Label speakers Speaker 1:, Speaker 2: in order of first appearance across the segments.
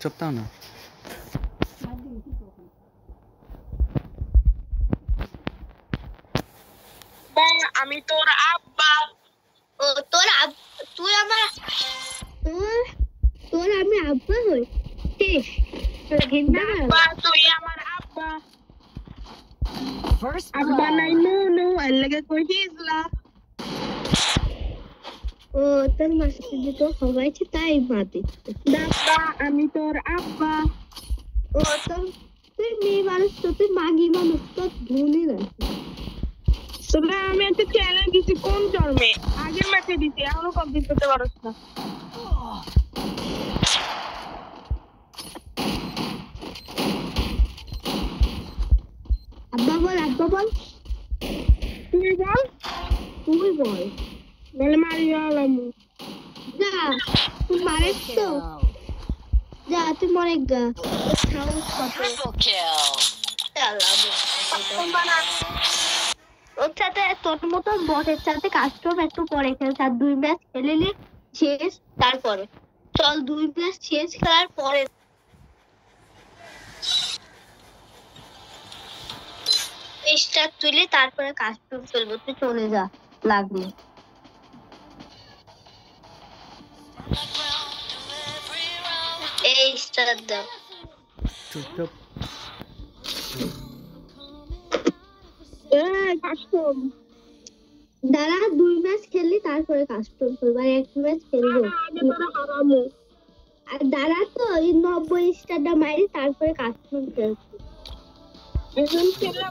Speaker 1: চুপতাও না।
Speaker 2: আমি তোর আব্বা।
Speaker 3: ও তোর তুই আমার তোর আমি আব্বা হই।
Speaker 2: আব্বা তুই আমার আব্বা। আব্বা নাই নো এর লাগে কইছিলা।
Speaker 3: ও তোর মাসি তো সবাই তাই মাতে।
Speaker 2: আব্বা আমি তোর আব্বা।
Speaker 3: ও তোর তুই মেয়ে মানুষ তো, তুই মাগি মানুষ তো ধুনি না।
Speaker 2: তবে আমি একটা চ্যালেঞ্জ দিছি কোন জন্মে, আগের ম্যাচে দিছি, এখনো কমপ্লিট করতে পারছ না।
Speaker 3: আব্বা বল
Speaker 2: তুই বল বলে মারি গেলাম।
Speaker 3: যা তুই মারিস তো, যা তুই মরে গা। ওর সাথে তোর মতন বটের সাথে কাস্টম একটু পরে খেলছে, আর 2 ম্যাচ খেলিনি শেষ। তারপরে চল 2 ম্যাচ শেষ খেলার পরে স্টার তুলে তারপরে কাস্টম খেলবো। তুই চলে যা লাগবে। এই স্টার দাও।
Speaker 1: চুপ।
Speaker 2: কাস্টম
Speaker 3: দাঁড়া 2 ম্যাচ খেললি তারপরে কাস্টম খেলবো, আর 1 ম্যাচ খেলবো। আর দাঁড়া তো এই 90 স্টারটা মারি তারপরে কাস্টম খেলবো।
Speaker 2: এখন খেলা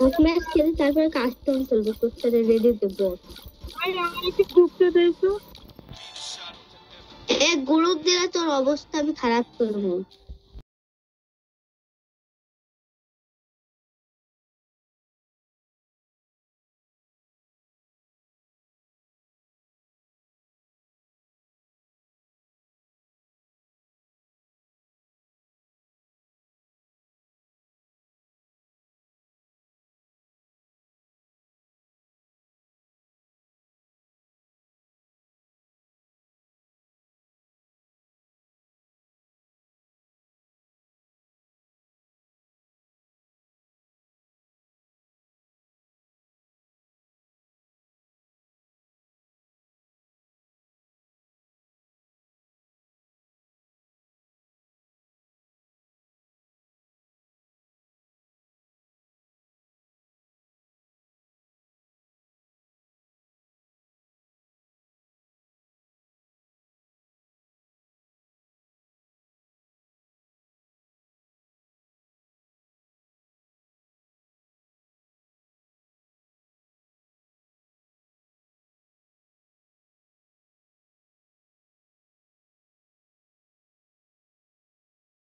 Speaker 3: 1 ম্যাচ খেলি তারপরে কাস্টম খেলবো। তোর সাথে রেডি দেবো।
Speaker 2: কি গ্রুপতে দিয়েছো?
Speaker 3: গ্রুপ দিলে তোর অবস্থা আমি খারাপ করবো।